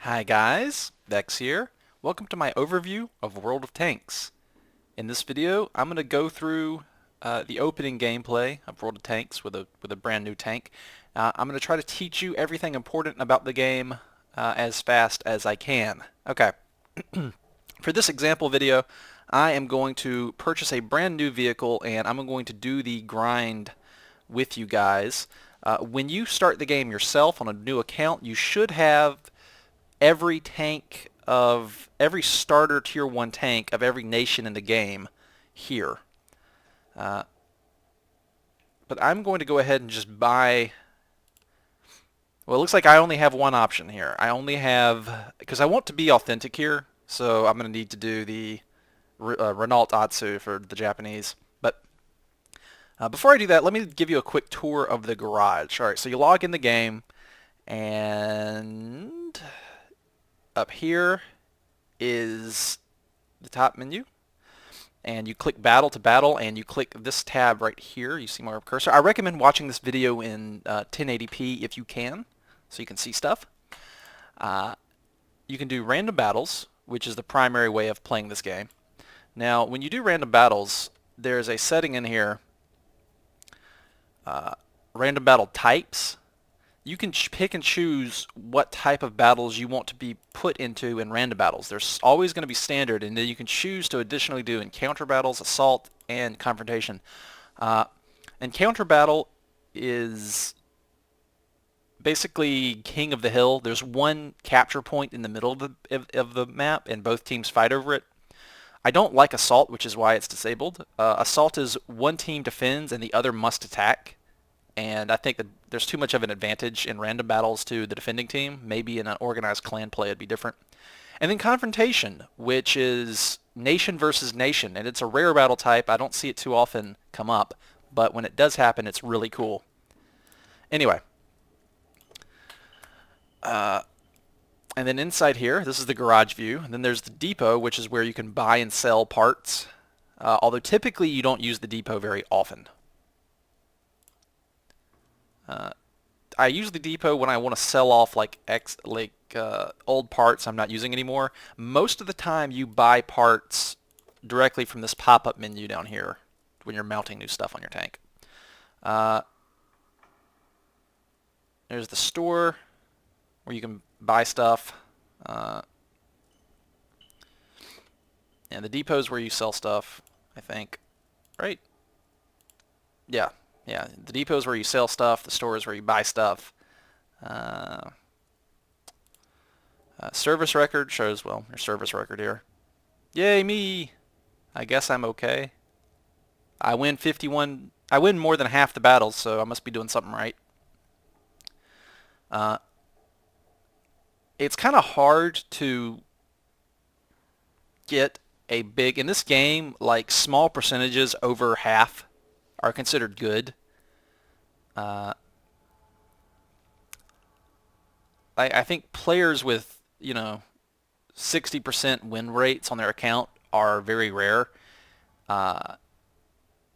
Hi guys, Vex here. Welcome to my overview of World of Tanks. In this video, I'm going to go through the opening gameplay of World of Tanks with a brand new tank. I'm going to try to teach you everything important about the game as fast as I can. Okay, for this example video, I am going to purchase a brand new vehicle and I'm going to do the grind with you guys. When you start the game yourself on a new account, you should have every tank of every starter tier 1 tank of every nation in the game here. But I'm going to go ahead and just buy. Well, it looks like I only have one option here. I only have, because I want to be authentic here, so I'm going to need to do the Renault Atsu for the Japanese. But before I do that, let me give you a quick tour of the garage. Alright, so you log in the game, and up here is the top menu, and you click battle to battle, and you click this tab right here. You see my cursor. I recommend watching this video in 1080p if you can, so you can see stuff. You can do random battles, which is the primary way of playing this game. Now, when you do random battles, there's a setting in here, random battle types. You can pick and choose what type of battles you want to be put into in random battles. There's always going to be standard, and then you can choose to additionally do encounter battles, assault, and confrontation. Encounter battle is basically king of the hill. There's one capture point in the middle of the map, and both teams fight over it. I don't like assault, which is why it's disabled. Assault is one team defends and the other must attack. And I think that there's too much of an advantage in random battles to the defending team. Maybe in an organized clan play it'd be different. And then confrontation, which is nation versus nation, and it's a rare battle type. I don't see it too often come up, but when it does happen, it's really cool. Anyway, and then inside here, this is the garage view. And then there's the depot, which is where you can buy and sell parts. Although typically you don't use the depot very often. I use the depot when I want to sell off like old parts I'm not using anymore. Most of the time you buy parts directly from this pop-up menu down here when you're mounting new stuff on your tank. There's the store where you can buy stuff. And the depot is where you sell stuff, I think. Right? Yeah. Yeah, the depot is where you sell stuff. The store is where you buy stuff. Service record shows, well, your service record here. Yay, me! I guess I'm okay. I win 51. I win more than half the battles, so I must be doing something right. It's kind of hard to get a big, in this game, like small percentages over half are considered good. I think players with, 60% win rates on their account are very rare.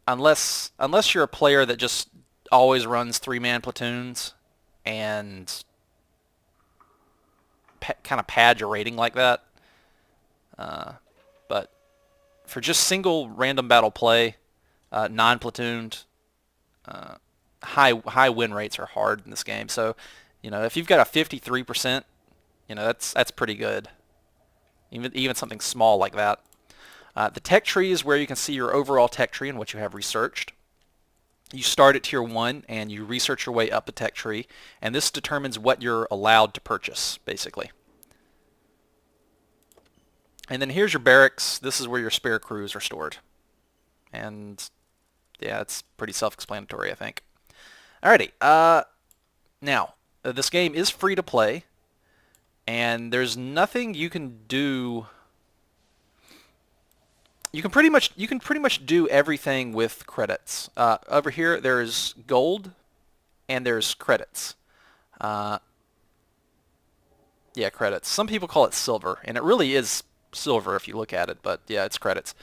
Unless you're a player that just always runs 3-man platoons and kind of pad your rating like that. But for just single random battle play, non-platooned, high win rates are hard in this game. So, if you've got a 53%, that's pretty good. Even something small like that. The tech tree is where you can see your overall tech tree and what you have researched. You start at tier 1 and you research your way up the tech tree, and this determines what you're allowed to purchase, basically. And then here's your barracks. This is where your spare crews are stored. And yeah, it's pretty self-explanatory, I think. Alrighty, now, this game is free to play, and there's nothing you can do. You can pretty much do everything with credits. Over here, there's gold, and there's credits. Yeah, credits. Some people call it silver, and it really is silver if you look at it, but yeah, it's credits.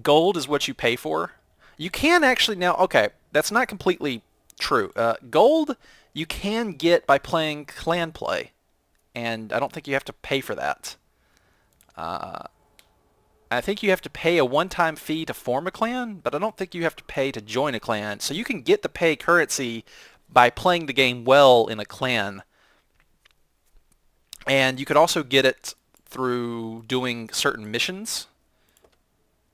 Gold is what you pay for. You can actually now, okay, that's not completely true. Gold you can get by playing clan play, and I don't think you have to pay for that. I think you have to pay a one-time fee to form a clan, but I don't think you have to pay to join a clan. So you can get the pay currency by playing the game well in a clan. And you could also get it through doing certain missions,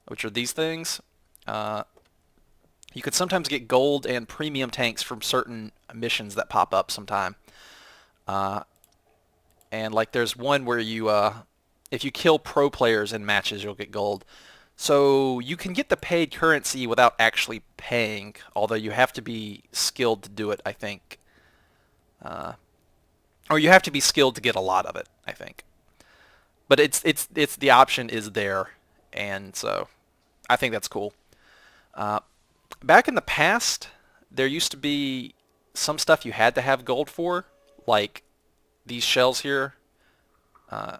which are these things. You could sometimes get gold and premium tanks from certain missions that pop up sometime. And like there's one where you, if you kill pro players in matches, you'll get gold. So you can get the paid currency without actually paying, although you have to be skilled to do it, I think. Or you have to be skilled to get a lot of it, I think. But it's the option is there, and so I think that's cool. Back in the past, there used to be some stuff you had to have gold for, like these shells here.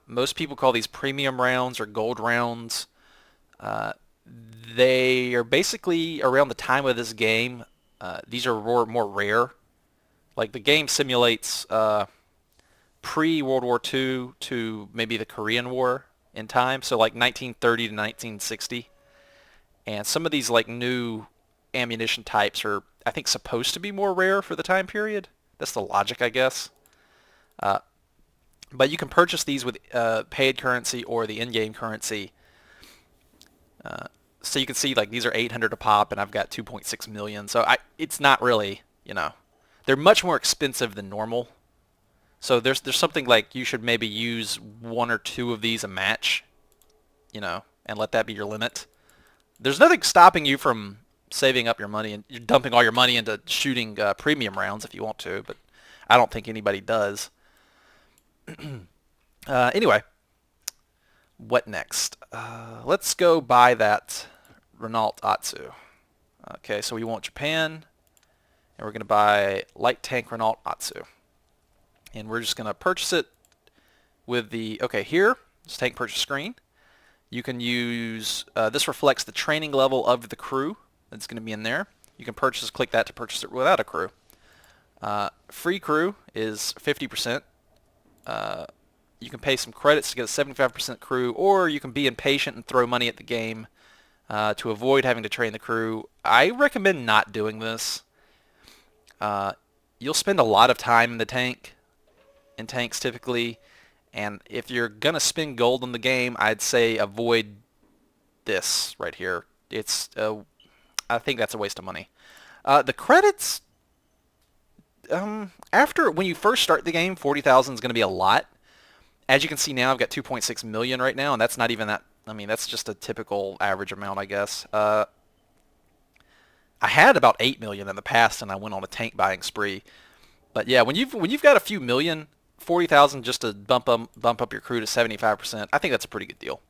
Most people call these premium rounds or gold rounds. They are basically around the time of this game. These are more rare. Like the game simulates pre-World War II to maybe the Korean War in time, so like 1930 to 1960. And some of these like new ammunition types are, I think, supposed to be more rare for the time period. That's the logic, I guess. But you can purchase these with paid currency or the in-game currency. So you can see like these are 800 a pop, and I've got 2.6 million. So it's not really, they're much more expensive than normal. So there's something like you should maybe use 1 or 2 of these a match, and let that be your limit. There's nothing stopping you from saving up your money and you're dumping all your money into shooting premium rounds if you want to, but I don't think anybody does. Anyway, what next? Let's go buy that Renault Atsu. Okay, so we want Japan, and we're going to buy light tank Renault Atsu. And we're just going to purchase it with the, okay, here, this tank purchase screen. You can use, this reflects the training level of the crew that's going to be in there. You can click that to purchase it without a crew. Free crew is 50%. You can pay some credits to get a 75% crew, or you can be impatient and throw money at the game to avoid having to train the crew. I recommend not doing this. You'll spend a lot of time in the tank, in tanks typically, and if you're going to spend gold in the game, I'd say avoid this right here. I think that's a waste of money. The credits, when you first start the game, 40,000 is going to be a lot. As you can see now, I've got 2.6 million right now, and that's not even that. I mean, that's just a typical average amount, I guess. I had about 8 million in the past, and I went on a tank buying spree. But yeah, when you've got a few million, 40,000 just to bump up your crew to 75%, I think that's a pretty good deal.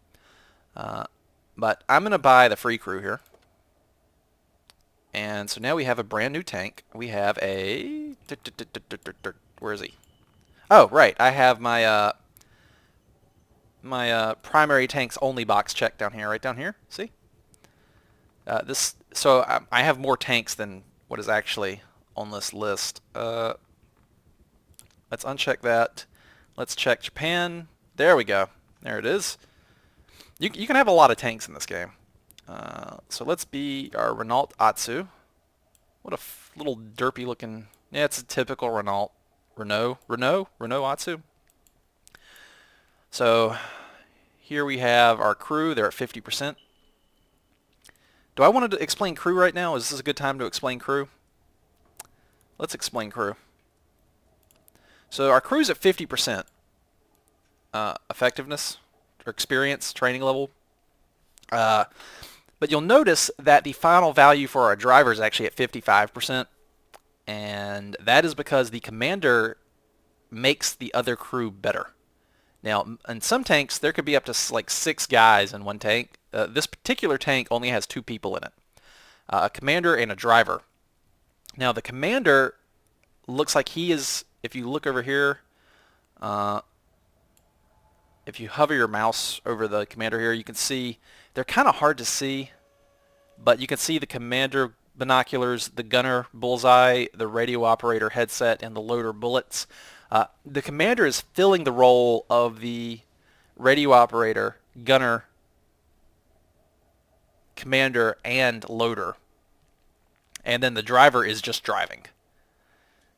But I'm going to buy the free crew here. And so now we have a brand new tank. We have a... Where is he? Oh, right. I have my primary tanks only box checked down here, right down here. See? So I have more tanks than what is actually on this list. Let's uncheck that. Let's check Japan. There we go. There it is. You can have a lot of tanks in this game. So let's be our Renault Atsu. What a little derpy looking... Yeah, it's a typical Renault Atsu. So here we have our crew. They're at 50%. Do I want to explain crew right now? Is this a good time to explain crew? Let's explain crew. So our crew's at 50% effectiveness or experience, training level. But you'll notice that the final value for our driver is actually at 55%. And that is because the commander makes the other crew better. Now, in some tanks, there could be up to like 6 guys in one tank. This particular tank only has 2 people in it. A commander and a driver. Now, the commander looks like he is, if you look over here, if you hover your mouse over the commander here, you can see they're kind of hard to see, but you can see the commander binoculars, the gunner bullseye, the radio operator headset, and the loader bullets. The commander is filling the role of the radio operator, gunner, commander, and loader. And then the driver is just driving.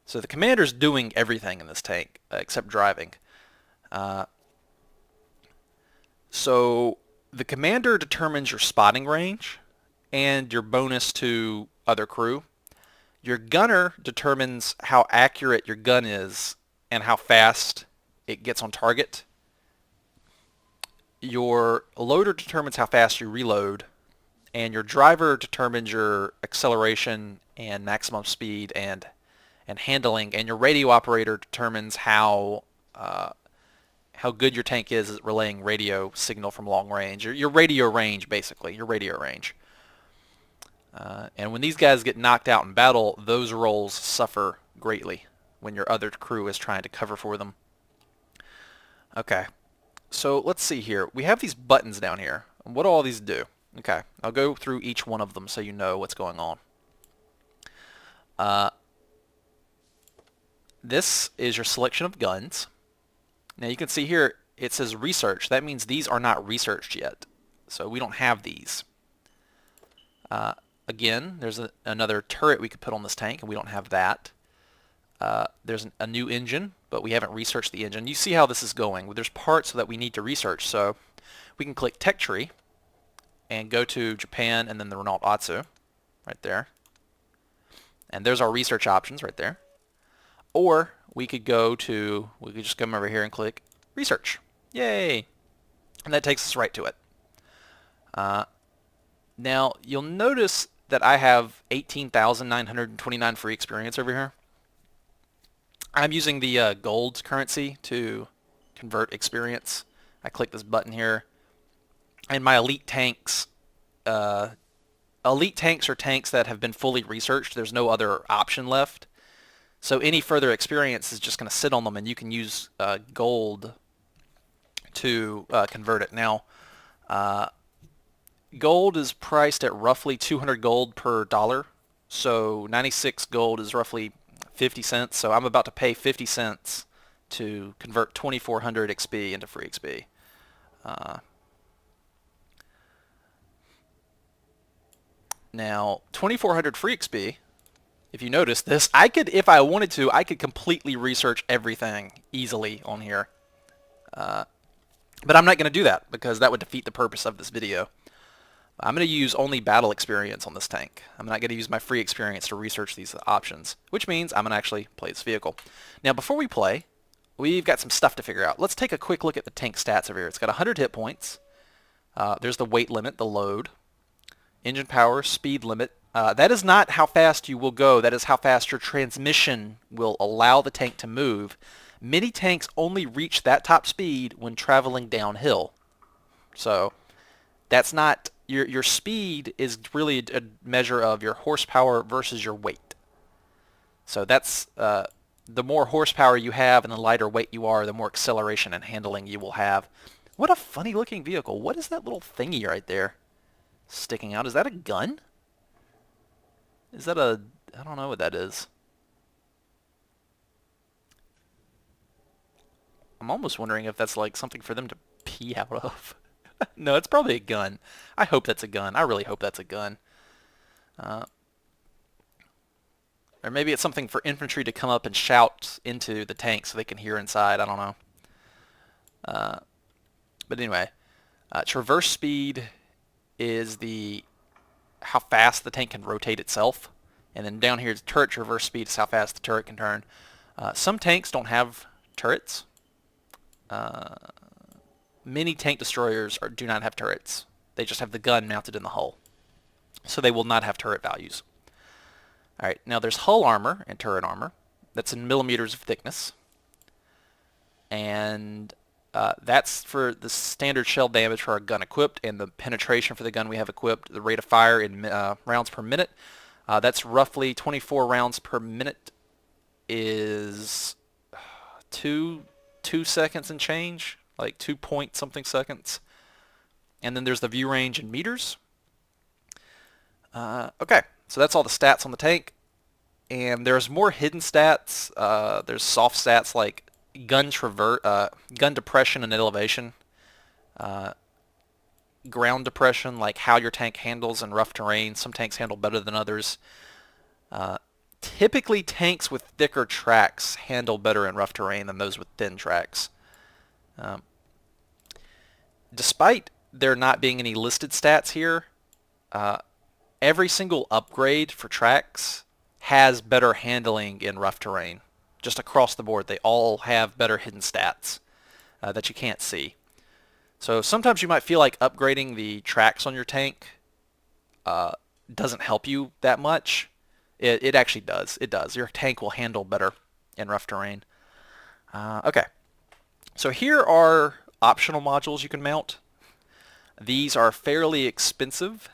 So the commander's doing everything in this tank except driving. So the commander determines your spotting range and your bonus to other crew. Your gunner determines how accurate your gun is and how fast it gets on target. Your loader determines how fast you reload, and your driver determines your acceleration and maximum speed and handling, and your radio operator determines how good your tank is at relaying radio signal from long range. Your radio range, basically, your radio range. And when these guys get knocked out in battle, those roles suffer greatly when your other crew is trying to cover for them. Okay, so let's see here. We have these buttons down here. What do all these do? Okay, I'll go through each one of them so you know what's going on. This is your selection of guns. Now you can see here it says research. That means these are not researched yet. So we don't have these. Again, there's another turret we could put on this tank, and we don't have that. There's a new engine, but we haven't researched the engine. You see how this is going. There's parts that we need to research. So we can click Tech Tree and go to Japan and then the Renault Atsu right there. And there's our research options right there. Or we could just come over here and click Research. Yay! And that takes us right to it. Now, you'll notice that I have 18,929 free experience over here. I'm using the gold currency to convert experience. I click this button here. And my elite tanks are tanks that have been fully researched. There's no other option left. So any further experience is just going to sit on them, and you can use gold to convert it. Now, gold is priced at roughly 200 gold per dollar. So 96 gold is roughly 50 cents. So I'm about to pay 50 cents to convert 2400 XP into free XP. Now, 2400 free XP, if you notice this, I could, if I wanted to, I could completely research everything easily on here. But I'm not going to do that because that would defeat the purpose of this video. I'm going to use only battle experience on this tank. I'm not going to use my free experience to research these options, which means I'm going to actually play this vehicle. Now, before we play, we've got some stuff to figure out. Let's take a quick look at the tank stats over here. It's got 100 hit points. There's the weight limit, the load, engine power, speed limit. That is not how fast you will go. That is how fast your transmission will allow the tank to move. Many tanks only reach that top speed when traveling downhill. So that's not, your speed is really a measure of your horsepower versus your weight. So that's, the more horsepower you have and the lighter weight you are, the more acceleration and handling you will have. What a funny looking vehicle. What is that little thingy right there sticking out? Is that a gun? Is that a... I don't know what that is. I'm almost wondering if that's like something for them to pee out of. No, it's probably a gun. I hope that's a gun. I really hope that's a gun. Or maybe it's something for infantry to come up and shout into the tank so they can hear inside. I don't know. But anyway, traverse speed is how fast the tank can rotate itself. And then down here, turret traverse speed is how fast the turret can turn. Some tanks don't have turrets. Many tank destroyers do not have turrets. They just have the gun mounted in the hull. So they will not have turret values. Alright, now there's hull armor and turret armor. That's in millimeters of thickness. And that's for the standard shell damage for our gun equipped, and the penetration for the gun we have equipped, the rate of fire in rounds per minute. That's roughly 24 rounds per minute is 2 seconds and change, like 2 point something seconds. And then there's the view range in meters. Okay, so that's all the stats on the tank. and there's more hidden stats. There's soft stats like gun depression and elevation, uh, ground depression, like how your tank handles in rough terrain. Some tanks handle better than others. Uh, Typically, tanks with thicker tracks handle better in rough terrain than those with thin tracks. Um, Despite there not being any listed stats here, uh, every single upgrade for tracks has better handling in rough terrain. Just across the board, they all have better hidden stats that you can't see. So sometimes you might feel like upgrading the tracks on your tank uh, doesn't help you that much. It actually does. It does. Your tank will handle better in rough terrain. Okay. So here are optional modules you can mount. These are fairly expensive,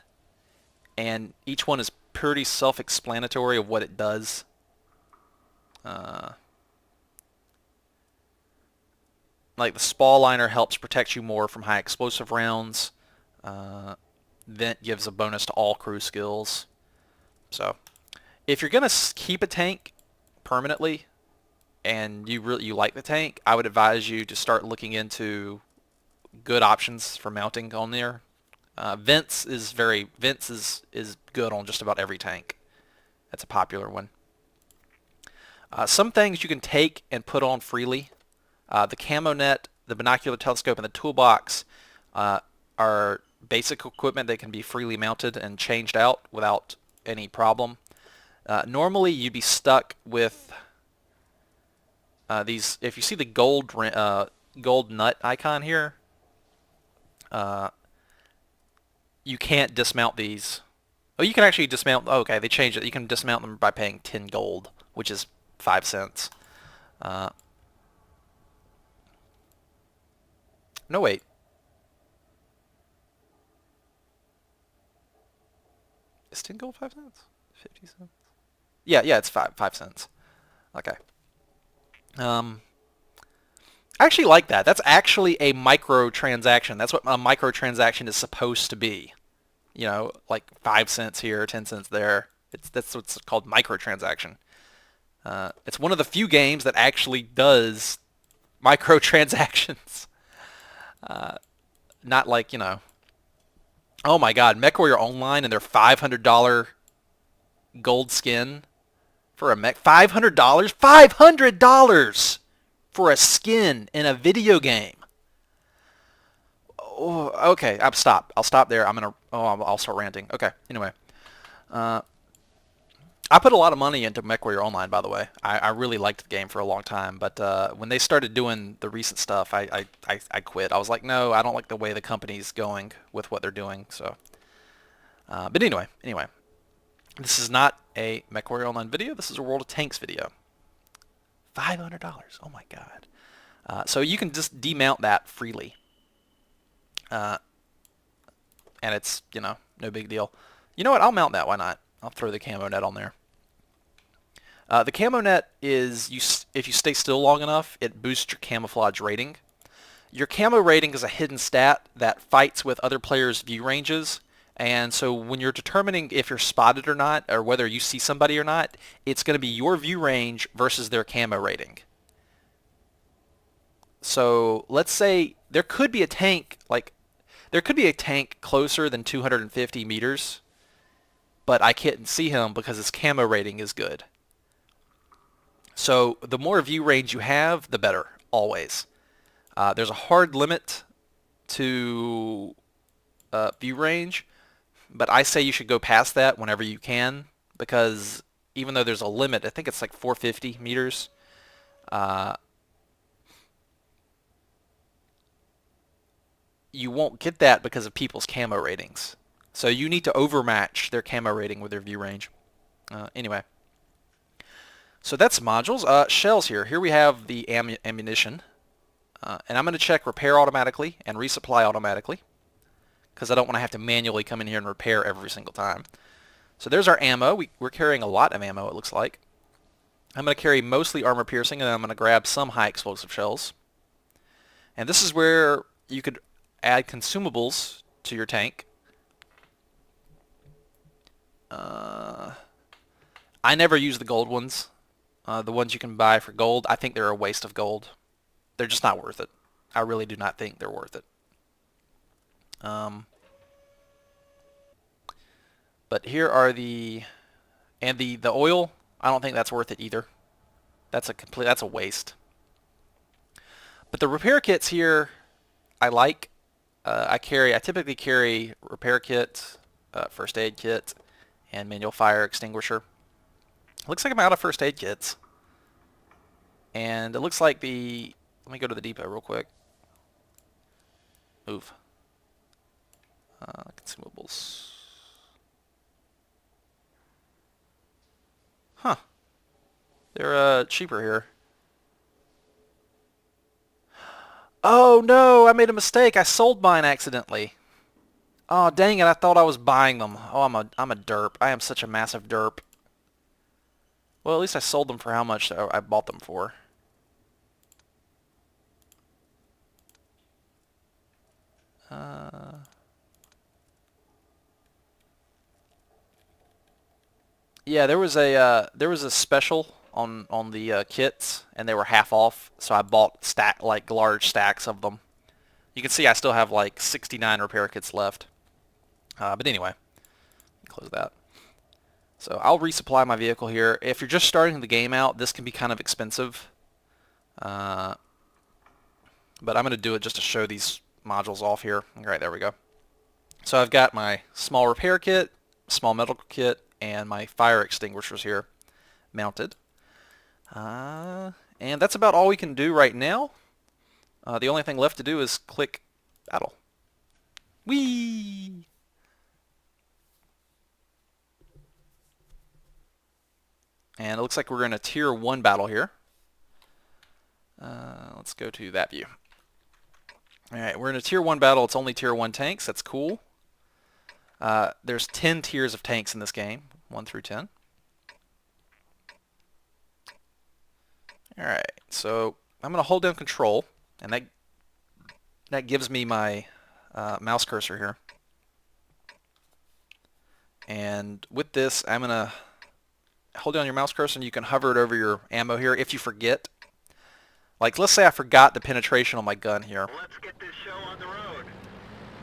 and each one is pretty self-explanatory of what it does. Like the Spall Liner helps protect you more from high explosive rounds. Vent gives a bonus to all crew skills. So if you're gonna keep a tank permanently and you like the tank, I would advise you to start looking into good options for mounting on there. Vents is good on just about every tank. That's a popular one. Some things you can take and put on freely. The camo net, the binocular telescope, and the toolbox are basic equipment that can be freely mounted and changed out without any problem. Normally you'd be stuck with these. If you see the gold nut icon here, you can't dismount these. Oh, you can actually dismount. Oh, okay, they changed it. You can dismount them by paying 10 gold, which is 5 cents. No, wait. Is 10 gold 5 cents? 50 cents? Yeah, it's 5 cents. Okay. I actually like that. That's actually a microtransaction. That's what a microtransaction is supposed to be. You know, like 5 cents here, 10 cents there. That's what's called microtransaction. It's one of the few games that actually does microtransactions. Not like, oh my God, MechWarrior Online and their $500 gold skin for a mech. $500? $500 for a skin in a video game. Oh, okay, I'll stop there. I'll start ranting. Okay, anyway. I put a lot of money into MechWarrior Online, by the way. I really liked the game for a long time, but when they started doing the recent stuff, I quit. I was like, no, I don't like the way the company's going with what they're doing. So, but anyway, this is not a MechWarrior Online video. This is a World of Tanks video. $500. Oh my God. So you can just demount that freely, and it's no big deal. You know what? I'll mount that. Why not? I'll throw the camo net on there. The camo net is, if you stay still long enough, it boosts your camouflage rating. Your camo rating is a hidden stat that fights with other players' view ranges, and so when you're determining if you're spotted or not, or whether you see somebody or not, it's going to be your view range versus their camo rating. So let's say there could be a tank, closer than 250 meters, but I can't see him because his camo rating is good. So the more view range you have, the better, always. There's a hard limit to view range, but I say you should go past that whenever you can, because even though there's a limit, I think it's like 450 meters, you won't get that because of people's camo ratings. So you need to overmatch their camo rating with their view range. Anyway. So that's modules. Shells here. Here we have the ammunition. And I'm going to check repair automatically and resupply automatically, because I don't want to have to manually come in here and repair every single time. So there's our ammo. We're carrying a lot of ammo, it looks like. I'm going to carry mostly armor piercing, and then I'm going to grab some high explosive shells. And this is where you could add consumables to your tank. I never use the gold ones. The ones you can buy for gold, I think they're a waste of gold. They're just not worth it. I really do not think they're worth it. But here are the oil. I don't think that's worth it either. That's a waste. But the repair kits here, I like. I typically carry repair kit, first aid kit, and manual fire extinguisher. Looks like I'm out of first aid kits. And it looks like let me go to the depot real quick. Move. Consumables. Huh. They're cheaper here. Oh no, I made a mistake. I sold mine accidentally. Oh dang it, I thought I was buying them. Oh, I'm a derp. I am such a massive derp. Well, at least I sold them for how much I bought them for. Yeah, there was a special on the kits, and they were half off, so I bought large stacks of them. You can see I still have like 69 repair kits left. But anyway, close that. So I'll resupply my vehicle here. If you're just starting the game out, this can be kind of expensive. But I'm going to do it just to show these modules off here. Alright, there we go. So I've got my small repair kit, small medical kit, and my fire extinguishers here mounted. And that's about all we can do right now. The only thing left to do is click battle. Whee! And it looks like we're in a tier 1 battle here. Let's go to that view. Alright, we're in a tier 1 battle. It's only tier 1 tanks. That's cool. There's 10 tiers of tanks in this game, 1 through 10. Alright, so I'm going to hold down control, and that gives me my mouse cursor here. And with this, I'm going to hold down your mouse cursor, and you can hover it over your ammo here if you forget. Like, let's say I forgot the penetration on my gun here. Let's get this show on the road.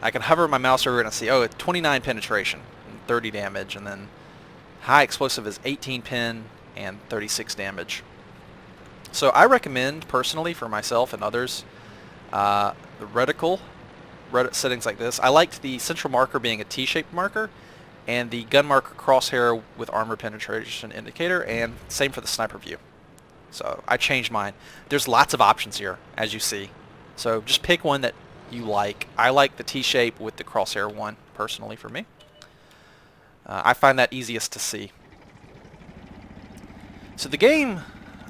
I can hover my mouse over it and see, oh, it's 29 penetration and 30 damage, and then high explosive is 18 pen and 36 damage. So I recommend, personally, for myself and others, the reticle settings like this. I liked the central marker being a T-shaped marker, and the gun marker crosshair with armor penetration indicator, and same for the sniper view. So I changed mine. There's lots of options here, as you see. So just pick one that you like. I like the T-shape with the crosshair one, personally, for me. I find that easiest to see. So the game,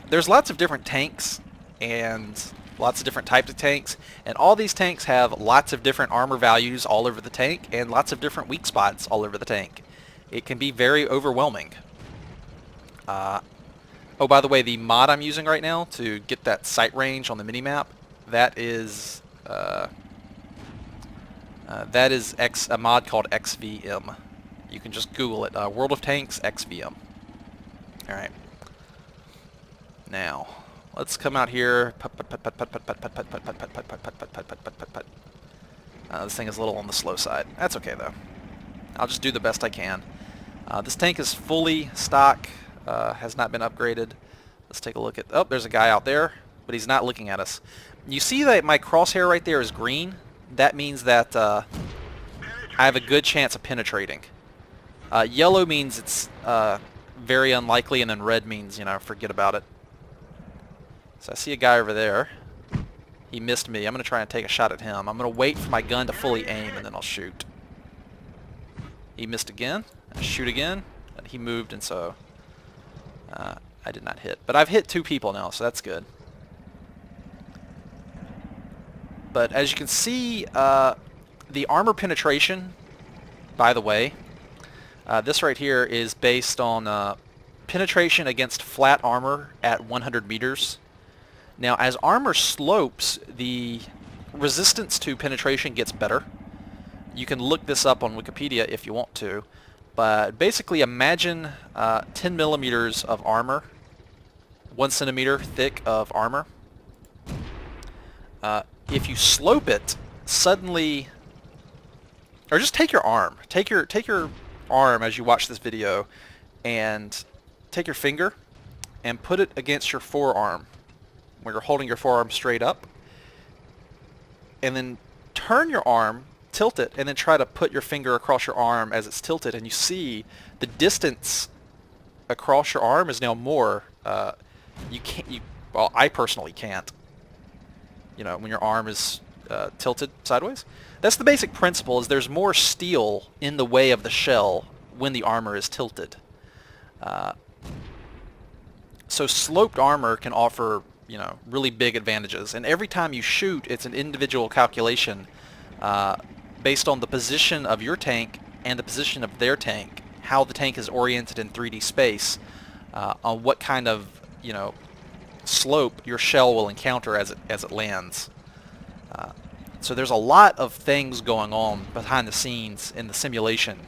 there's lots of different tanks and lots of different types of tanks, and all these tanks have lots of different armor values all over the tank and lots of different weak spots all over the tank. It can be very overwhelming. Oh, by the way, the mod I'm using right now to get that sight range on the minimap, that is a mod called XVM. You can just Google it. World of Tanks XVM. Alright. Now, let's come out here. This thing is a little on the slow side. That's okay, though. I'll just do the best I can. This tank is fully stock. Has not been upgraded. Let's take a look at... Oh, there's a guy out there, but he's not looking at us. You see that my crosshair right there is green? That means that I have a good chance of penetrating. Yellow means it's very unlikely, and then red means, forget about it. So I see a guy over there. He missed me. I'm going to try and take a shot at him. I'm going to wait for my gun to fully aim, and then I'll shoot. He missed again. I shoot again. He moved, and so... I did not hit. But I've hit 2 people now, so that's good. But as you can see, the armor penetration, by the way, this right here is based on penetration against flat armor at 100 meters. Now, as armor slopes, the resistance to penetration gets better. You can look this up on Wikipedia if you want to. But basically imagine 10 millimeters of armor, 1 centimeter thick of armor. If you slope it, suddenly, or just take your arm. Take your arm as you watch this video, and take your finger and put it against your forearm, where you're holding your forearm straight up, and then turn your arm, tilt it, and then try to put your finger across your arm as it's tilted, and you see the distance across your arm is now more. You can't. Well, I personally can't. You know, when your arm is tilted sideways. That's the basic principle. Is there's more steel in the way of the shell when the armor is tilted. So sloped armor can offer, you know, really big advantages. And every time you shoot, it's an individual calculation based on the position of your tank and the position of their tank, how the tank is oriented in 3D space, on what kind of, you know, slope your shell will encounter as it lands. So there's a lot of things going on behind the scenes in the simulation.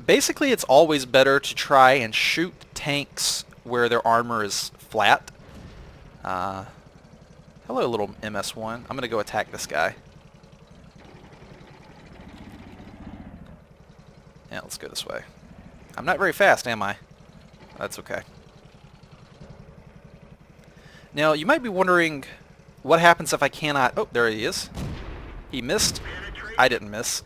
Basically, it's always better to try and shoot tanks where their armor is flat. Hello, little MS-1. I'm going to go attack this guy. Yeah, let's go this way. I'm not very fast, am I? That's okay. Now, you might be wondering what happens if I cannot... Oh, there he is. He missed. I didn't miss.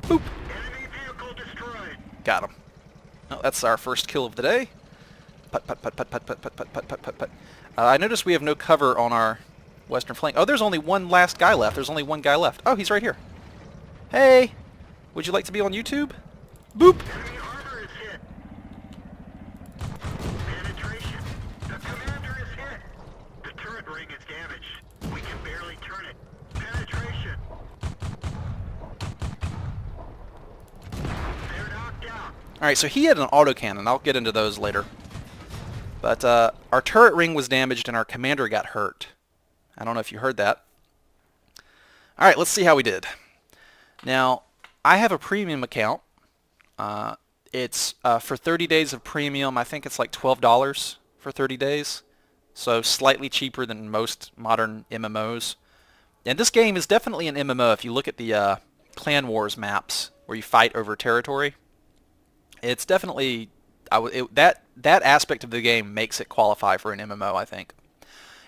Boop. Enemy vehicle destroyed. Got him. Oh, that's our first kill of the day. Put, put, put, put, put, put, put, put, put, put, put. I noticed we have no cover on our western flank. Oh, there's only one last guy left. There's only one guy left. Oh, he's right here. Hey! Would you like to be on YouTube? Boop! Enemy armor is hit. Penetration. The commander is hit. The turret ring is damaged. We can barely turn it. Penetration. They're knocked out. Alright, so he had an autocannon. I'll get into those later. But our turret ring was damaged and our commander got hurt. I don't know if you heard that. Alright, let's see how we did. Now, I have a premium account. It's for 30 days of premium. I think it's like $12 for 30 days. So slightly cheaper than most modern MMOs. And this game is definitely an MMO. If you look at the Clan Wars maps where you fight over territory, it's definitely... that aspect of the game makes it qualify for an MMO, I think.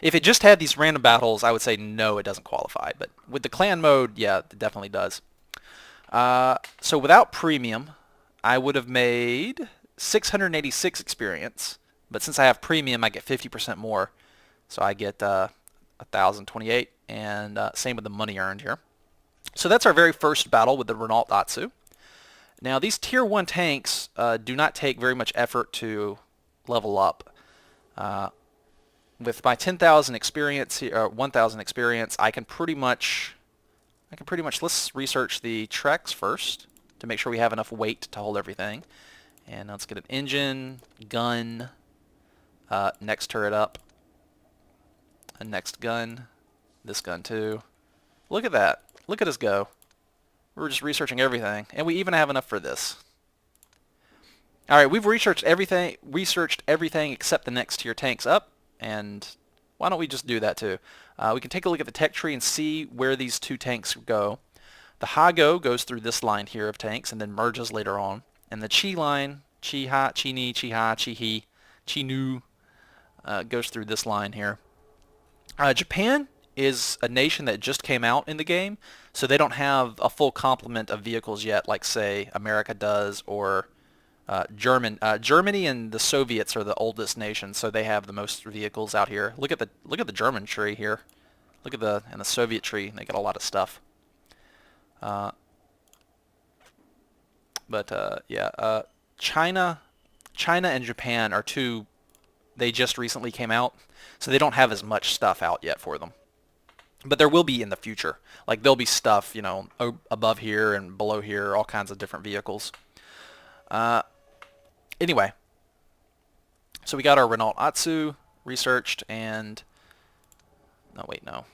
If it just had these random battles, I would say no, it doesn't qualify. But with the clan mode, yeah, it definitely does. So without premium, I would have made 686 experience. But since I have premium, I get 50% more. So I get 1,028, and same with the money earned here. So that's our very first battle with the Renault Atsu. Now, these Tier 1 tanks do not take very much effort to level up. With my 10,000 experience, 1,000 experience, I can pretty much, let's research the Treks first to make sure we have enough weight to hold everything. And let's get an engine, gun, next turret up, a next gun, this gun too. Look at that. Look at us go. We're just researching everything, and we even have enough for this. All right, we've researched everything except the next tier tanks up, and why don't we just do that too? We can take a look at the tech tree and see where these two tanks go. The Ha-Go goes through this line here of tanks and then merges later on, and the Chi line, Chi-Ha, Chi-Ni, Chi-Ha, Chi-He, Chi-Nu, goes through this line here. Japan is a nation that just came out in the game, so they don't have a full complement of vehicles yet, like say America does, or Germany and the Soviets are the oldest nations, so they have the most vehicles out here. Look at the German tree here. Look at the Soviet tree. They got a lot of stuff. China and Japan are two. They just recently came out, so they don't have as much stuff out yet for them. But there will be in the future. Like, there'll be stuff, you know, above here and below here, all kinds of different vehicles. Anyway, so we got our Renault Atsu researched, and... No, wait, no.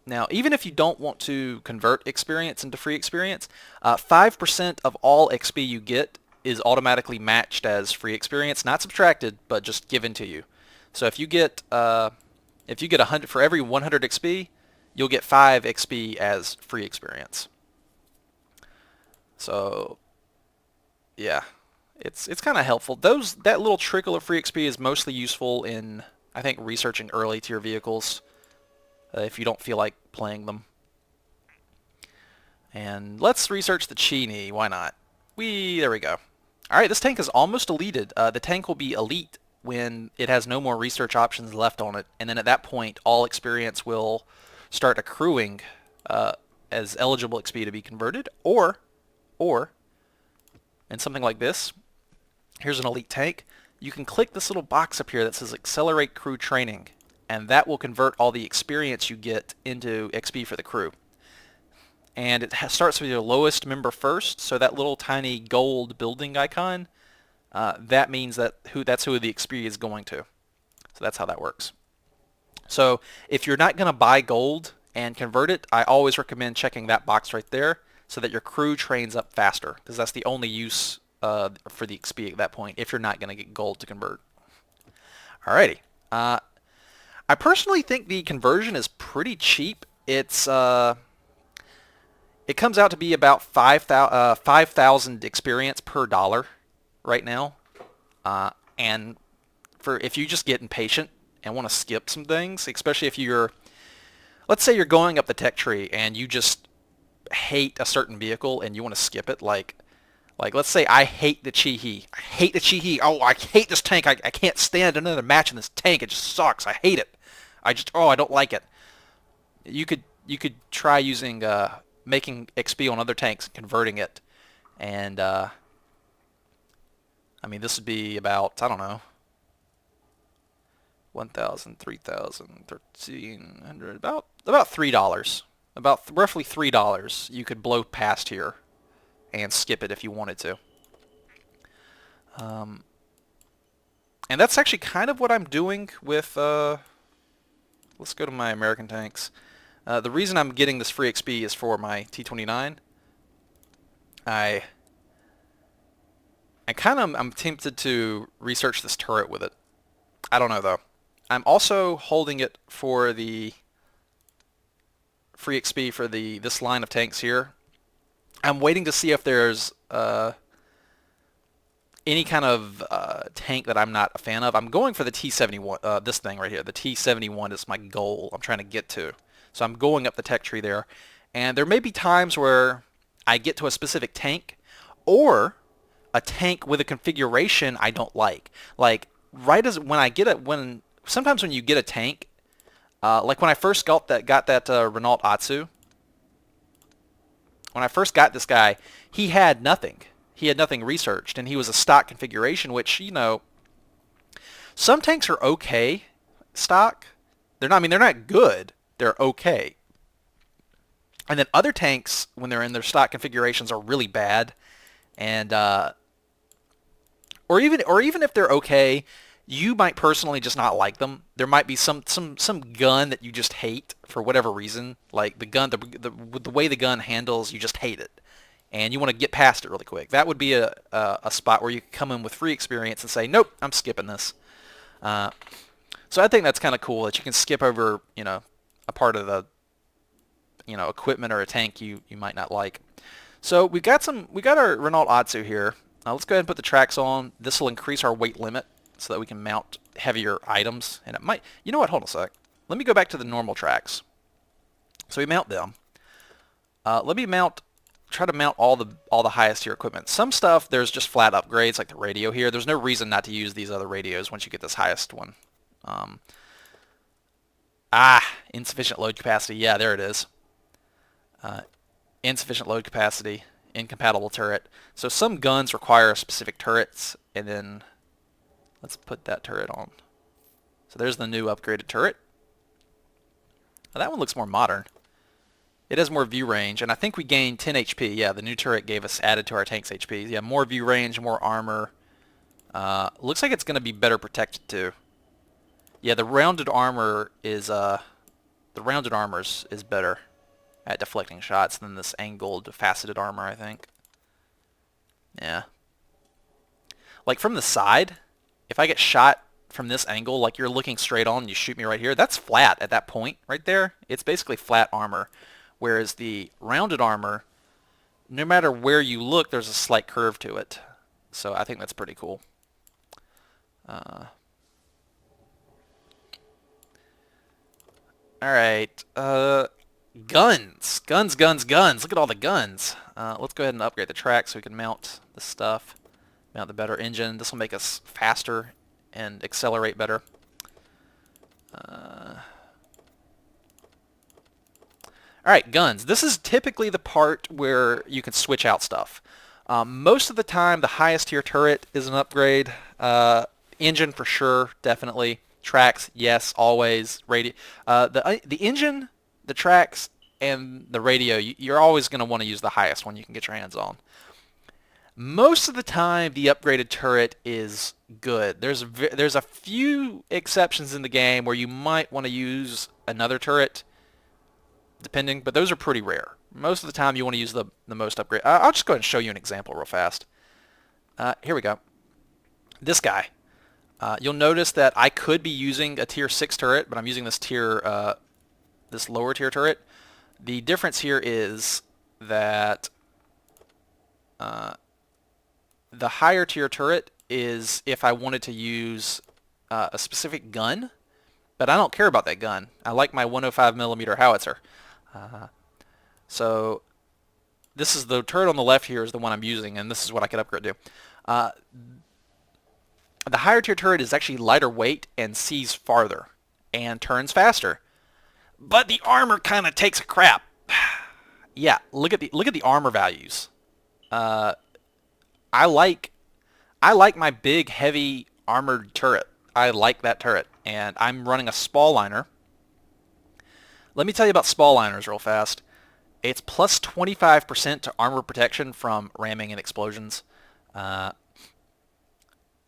Now, even if you don't want to convert experience into free experience, 5% of all XP you get is automatically matched as free experience, not subtracted, but just given to you. So if you get 100 for every 100 XP, you'll get 5 XP as free experience. So yeah, it's kind of helpful. That little trickle of free XP is mostly useful in, I think, researching early tier vehicles if you don't feel like playing them. And let's research the Cheney. Why not? There we go. All right, this tank is almost elited. The tank will be elite when it has no more research options left on it, and then at that point, all experience will start accruing as eligible XP to be converted, or in something like this, here's an elite tank. You can click this little box up here that says Accelerate Crew Training, and that will convert all the experience you get into XP for the crew. And it starts with your lowest member first, so that little tiny gold building icon, that means that's who the XP is going to. So that's how that works. So if you're not going to buy gold and convert it, I always recommend checking that box right there so that your crew trains up faster, because that's the only use for the XP at that point if you're not going to get gold to convert. Alrighty. I personally think the conversion is pretty cheap. It comes out to be about 5,000 experience per dollar right now. And if you just get impatient and want to skip some things, especially if let's say you're going up the tech tree and you just hate a certain vehicle and you want to skip it, like let's say I hate the Chi-He. I hate the Chi-He. Oh, I hate this tank. I can't stand another match in this tank. It just sucks. I hate it. I don't like it. You could try using making XP on other tanks and converting it, and I mean, this would be about, I don't know, 1,000, 3,000, 1,300, about $3, about roughly $3 you could blow past here and skip it if you wanted to. And that's actually kind of what I'm doing with, let's go to my American tanks. The reason I'm getting this free XP is for my T-29. I'm tempted to research this turret with it. I don't know though. I'm also holding it for the free XP for this line of tanks here. I'm waiting to see if there's any kind of tank that I'm not a fan of. I'm going for the T-71, this thing right here. The T-71 is my goal I'm trying to get to. So I'm going up the tech tree there. And there may be times where I get to a specific tank or a tank with a configuration I don't like. Like right as when I get it, sometimes when you get a tank, like when I first got that Renault Atsu. When I first got this guy, he had nothing. He had nothing researched, and he was a stock configuration, which, you know, some tanks are okay stock. They're not good. They're okay. And then other tanks, when they're in their stock configurations, are really bad. And or even if they're okay, you might personally just not like them. There might be some gun that you just hate for whatever reason. Like the gun, the way the gun handles, you just hate it, and you want to get past it really quick. That would be a spot where you can come in with free experience and say, nope, I'm skipping this. So I think that's kind of cool that you can skip over, you know, a part of the, you know, equipment or a tank you might not like. So we got our Renault Atsu here. Let's go ahead and put the tracks on. This will increase our weight limit so that we can mount heavier items. And it might, you know what, hold on a sec. Let me go back to the normal tracks. So we mount them. Let me try to mount all the highest tier equipment. Some stuff, there's just flat upgrades, like the radio here. There's no reason not to use these other radios once you get this highest one. Insufficient load capacity. Yeah, there it is. Insufficient load capacity, incompatible turret. So some guns require specific turrets, and then let's put that turret on. So there's the new upgraded turret. Now that one looks more modern. It has more view range, and I think we gained 10 HP. Yeah, the new turret added to our tank's HP. Yeah, more view range, more armor. Looks like it's going to be better protected too. Yeah, the rounded armor is the rounded armor is better at deflecting shots than this angled, faceted armor, I think. Yeah. Like from the side, if I get shot from this angle, like you're looking straight on and you shoot me right here, that's flat at that point right there. It's basically flat armor. Whereas the rounded armor, no matter where you look, there's a slight curve to it. So I think that's pretty cool. Alright, guns. Guns, guns, guns. Look at all the guns. Let's go ahead and upgrade the track so we can mount the stuff. Mount the better engine. This will make us faster and accelerate better. Alright, guns. This is typically the part where you can switch out stuff. Most of the time, the highest tier turret is an upgrade. Engine for sure, definitely. Tracks, yes, always. Radio, the engine, the tracks, and the radio, you're always going to want to use the highest one you can get your hands on. Most of the time, the upgraded turret is good. There's a few exceptions in the game where you might want to use another turret, depending, but those are pretty rare. Most of the time, you want to use the most upgrade. I'll just go ahead and show you an example real fast. Here we go. This guy. You'll notice that I could be using a tier 6 turret, but I'm using this lower tier turret. The difference here is that the higher tier turret is if I wanted to use a specific gun, but I don't care about that gun. I like my 105mm howitzer. So this is the turret on the left here is the one I'm using, and this is what I could upgrade to. The higher tier turret is actually lighter weight and sees farther and turns faster. But the armor kind of takes a crap. Yeah, look at the armor values. I like my big heavy armored turret. I like that turret, and I'm running a Spall liner. Let me tell you about Spall liners real fast. It's plus 25% to armor protection from ramming and explosions.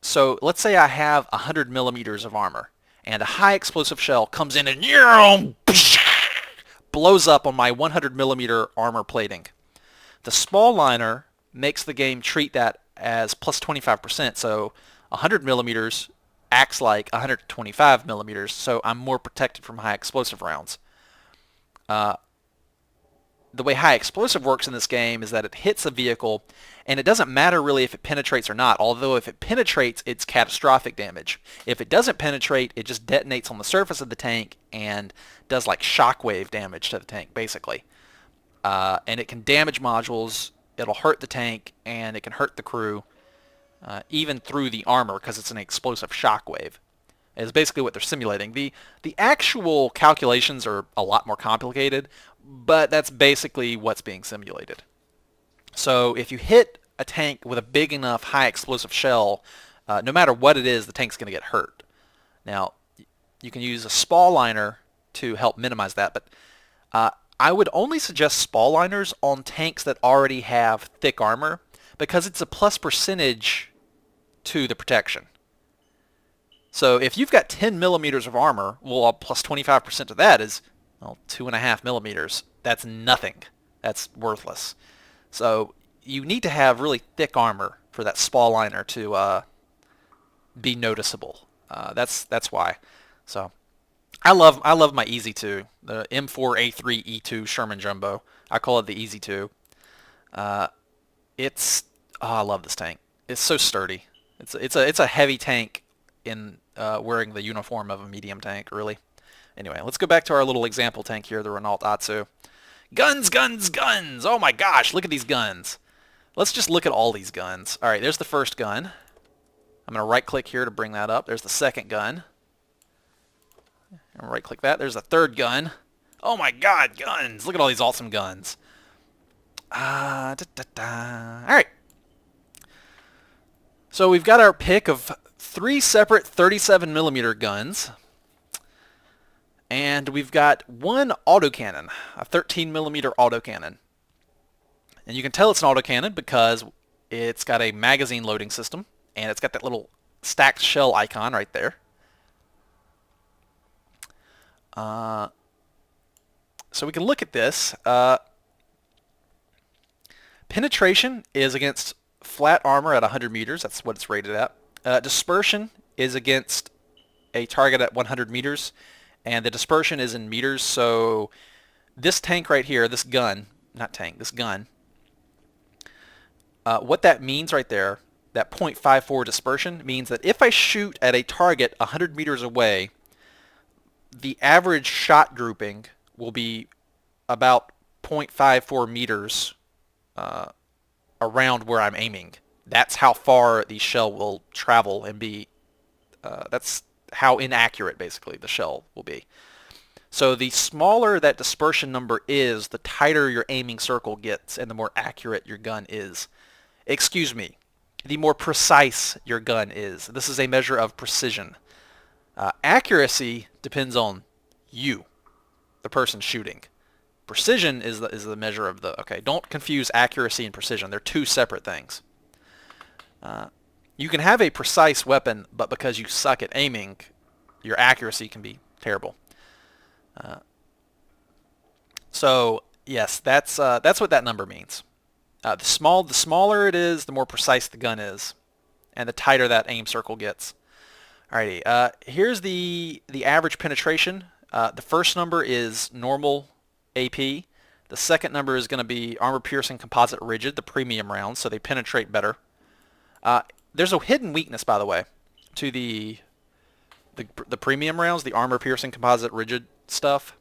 So let's say I have 100mm of armor, and a high explosive shell comes in and blows up on my 100mm armor plating. The Spall liner makes the game treat that as plus 25%, so 100mm acts like 125mm, so I'm more protected from high explosive rounds. The way high explosive works in this game is that it hits a vehicle, and it doesn't matter really if it penetrates or not, although if it penetrates, it's catastrophic damage. If it doesn't penetrate, it just detonates on the surface of the tank and does like shockwave damage to the tank, basically. And it can damage modules, it'll hurt the tank, and it can hurt the crew, even through the armor, because it's an explosive shockwave. Is basically what they're simulating. The actual calculations are a lot more complicated, but that's basically what's being simulated. So if you hit a tank with a big enough high explosive shell, no matter what it is, the tank's going to get hurt. Now, you can use a Spall liner to help minimize that, but I would only suggest Spall liners on tanks that already have thick armor, because it's a plus percentage to the protection. So if you've got 10mm of armor, well, plus 25% of that is, well, 2.5mm. That's nothing. That's worthless. So you need to have really thick armor for that Spall liner to be noticeable. That's why. So I love my Easy 2, the M4A3E2 Sherman Jumbo. I call it the Easy 2. I love this tank. It's so sturdy. It's a heavy tank in wearing the uniform of a medium tank, really. Anyway, let's go back to our little example tank here, the Renault Atsu. Guns, guns, guns! Oh my gosh, look at these guns. Let's just look at all these guns. Alright, there's the first gun. I'm going to right-click here to bring that up. There's the second gun. And right-click that. There's the third gun. Oh my god, guns! Look at all these awesome guns. Alright. So we've got our pick of 3 separate 37mm guns. And we've got one autocannon, a 13mm autocannon. And you can tell it's an autocannon because it's got a magazine loading system, and it's got that little stacked shell icon right there. So we can look at this. Penetration is against flat armor at 100 meters. That's what it's rated at. Dispersion is against a target at 100 meters, and the dispersion is in meters. So this tank right here, this gun, not tank, this gun, what that means right there, that .54 dispersion, means that if I shoot at a target 100 meters away, the average shot grouping will be about .54 meters around where I'm aiming. That's how far the shell will travel and be, that's how inaccurate basically the shell will be. So the smaller that dispersion number is, the tighter your aiming circle gets and the more accurate your gun is. Excuse me, the more precise your gun is. This is a measure of precision. Accuracy depends on you, the person shooting. Precision is the measure of the... Okay, don't confuse accuracy and precision. They're two separate things. You can have a precise weapon, but because you suck at aiming, your accuracy can be terrible. So yes, that's what that number means. The smaller it is, the more precise the gun is, and the tighter that aim circle gets. Alrighty, here's the average penetration. The first number is normal AP. The second number is going to be armor-piercing composite rigid, the premium rounds, so they penetrate better. There's a hidden weakness, by the way, to the premium rounds, the armor-piercing composite rigid stuff,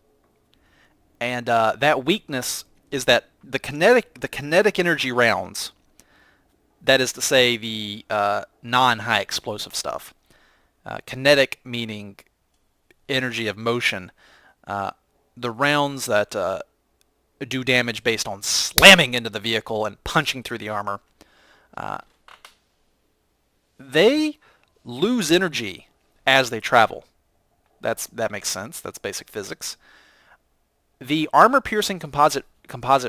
and that weakness is that the kinetic energy rounds, that is to say the non-high explosive stuff, kinetic meaning energy of motion, the rounds that do damage based on slamming into the vehicle and punching through the armor, they lose energy as they travel. That makes sense. That's basic physics. The armor-piercing composite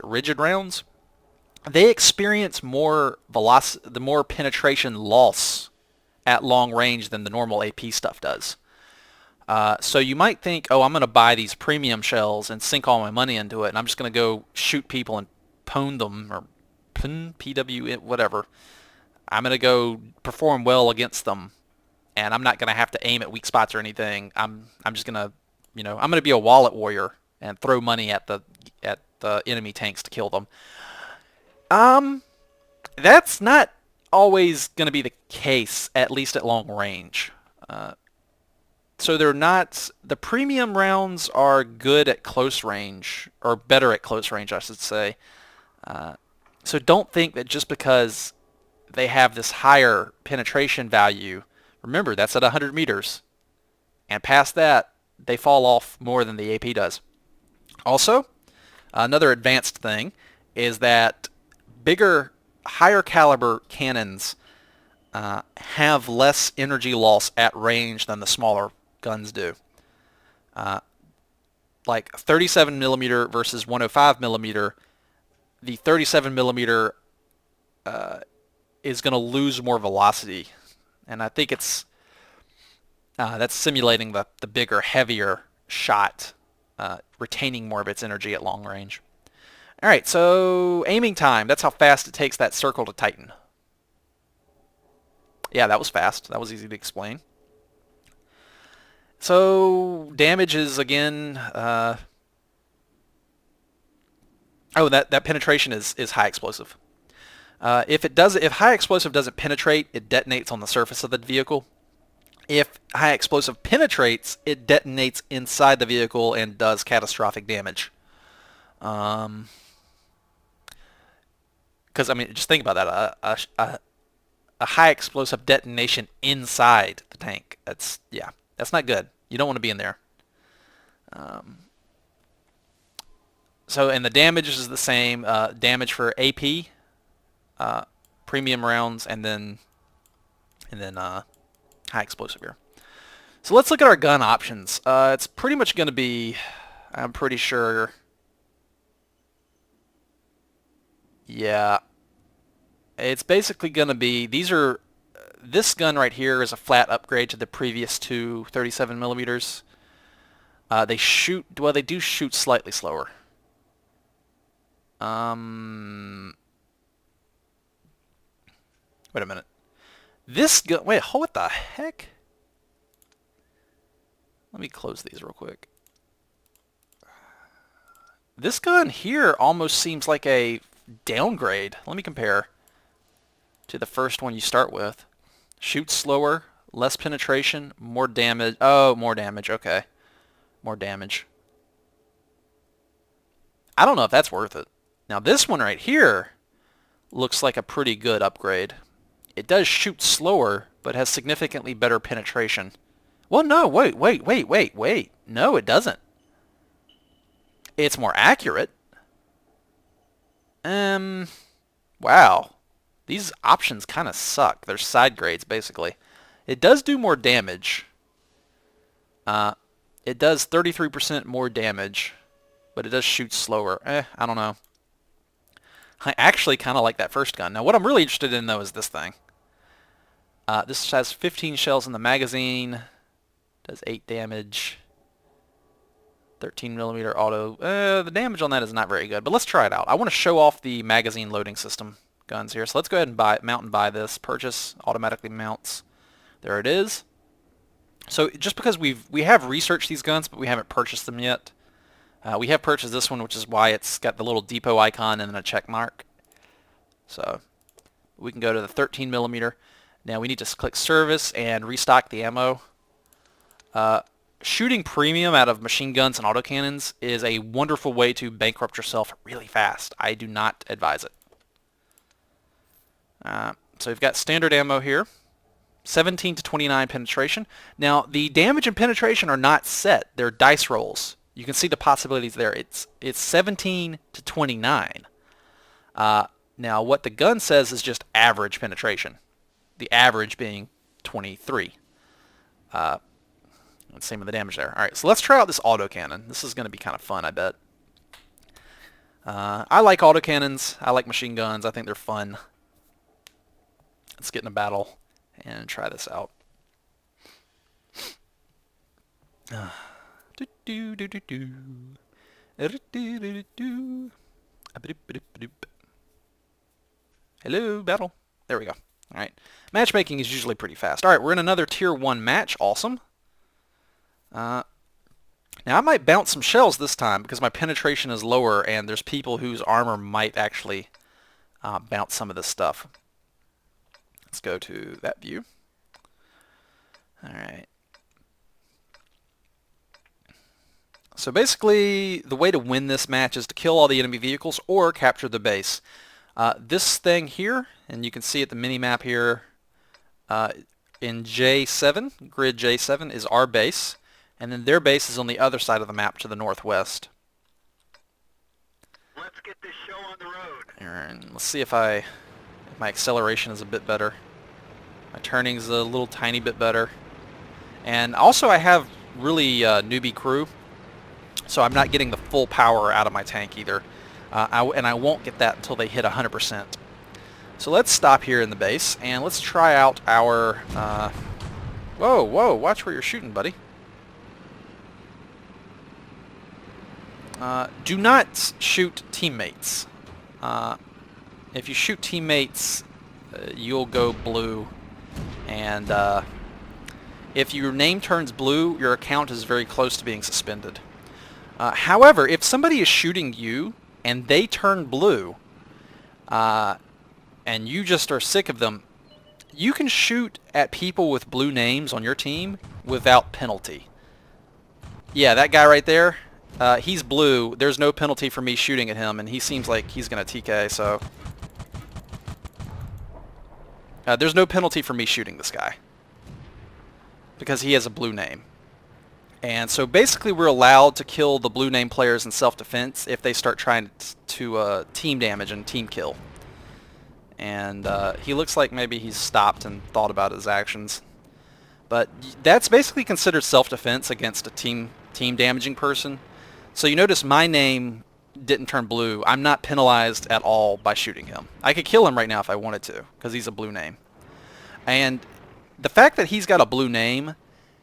rigid rounds, they experience more the more penetration loss at long range than the normal AP stuff does. So you might think, oh, I'm going to buy these premium shells and sink all my money into it, and I'm just going to go shoot people and pwn them, or PW, whatever. I'm going to go perform well against them, and I'm not going to have to aim at weak spots or anything. I'm just going to, I'm going to be a wallet warrior and throw money at the enemy tanks to kill them. That's not always going to be the case, at least at long range. So they're not, the premium rounds are good at close range, or better at close range, I should say. So don't think that just because they have this higher penetration value, remember that's at 100 meters, and past that they fall off more than the AP does. Also, another advanced thing is that bigger, higher caliber cannons have less energy loss at range than the smaller guns do. Like 37 millimeter versus 105 millimeter, the 37 millimeter is going to lose more velocity, and I think it's that's simulating the bigger, heavier shot, retaining more of its energy at long range. All right, so aiming time, that's how fast it takes that circle to tighten. Yeah, that was fast. That was easy to explain. So damage is again, oh, that penetration is high explosive. If high explosive doesn't penetrate, it detonates on the surface of the vehicle. If high explosive penetrates, it detonates inside the vehicle and does catastrophic damage. Because I mean, just think about that. A high explosive detonation inside the tank. That's not good. You don't want to be in there. So, and the damage is the same. Damage for AP, premium rounds, and then high explosive here. So let's look at our gun options. It's pretty much going to be, I'm pretty sure, yeah, it's basically going to be, this gun right here is a flat upgrade to the previous two 37 millimeters. They shoot, well, they do shoot slightly slower. Wait a minute. This gun, wait, what the heck? Let me close these real quick. This gun here almost seems like a downgrade. Let me compare to the first one you start with. Shoots slower, less penetration, more damage. Oh, more damage, okay. More damage. I don't know if that's worth it. Now this one right here looks like a pretty good upgrade. It does shoot slower, but has significantly better penetration. Well, no, wait. No, it doesn't. It's more accurate. Wow. These options kind of suck. They're side grades, basically. It does do more damage. It does 33% more damage, but it does shoot slower. I don't know. I actually kind of like that first gun. Now, what I'm really interested in, though, is this thing. This has 15 shells in the magazine. Does 8 damage. 13 millimeter auto. The damage on that is not very good, but let's try it out. I want to show off the magazine loading system guns here. So let's go ahead and mount and buy this. Purchase automatically mounts. There it is. So just because we have researched these guns, but we haven't purchased them yet. We have purchased this one, which is why it's got the little depot icon and then a check mark. So we can go to the 13 millimeter. Now we need to click service and restock the ammo. Shooting premium out of machine guns and autocannons is a wonderful way to bankrupt yourself really fast. I do not advise it. So we've got standard ammo here. 17 to 29 penetration. Now the damage and penetration are not set. They're dice rolls. You can see the possibilities there. It's 17 to 29. Now what the gun says is just average penetration. The average being 23. Same with the damage there. Alright, so let's try out this autocannon. This is going to be kind of fun, I bet. I like autocannons. I like machine guns. I think they're fun. Let's get in a battle and try this out. Hello, battle. There we go. Alright. Matchmaking is usually pretty fast. Alright, we're in another tier 1 match. Awesome. Now I might bounce some shells this time because my penetration is lower and there's people whose armor might actually bounce some of this stuff. Let's go to that view. Alright. So basically the way to win this match is to kill all the enemy vehicles or capture the base. This thing here, and you can see at the mini-map here in J7, grid J7 is our base. And then their base is on the other side of the map to the northwest. Let's get this show on the road. And let's see if my acceleration is a bit better. My turning's a little tiny bit better. And also I have really newbie crew, so I'm not getting the full power out of my tank either. And I won't get that until they hit 100%. So let's stop here in the base and let's try out our... Whoa, watch where you're shooting, buddy. Do not shoot teammates. If you shoot teammates, you'll go blue. And if your name turns blue, your account is very close to being suspended. However, if somebody is shooting you and they turn blue, and you just are sick of them, you can shoot at people with blue names on your team without penalty. Yeah, that guy right there. He's blue. There's no penalty for me shooting at him, and he seems like he's going to TK, so... there's no penalty for me shooting this guy. Because he has a blue name. And so basically we're allowed to kill the blue name players in self-defense if they start trying to team damage and team kill. And he looks like maybe he's stopped and thought about his actions. But that's basically considered self-defense against a team damaging person. So you notice my name didn't turn blue. I'm not penalized at all by shooting him. I could kill him right now if I wanted to, because he's a blue name. And the fact that he's got a blue name,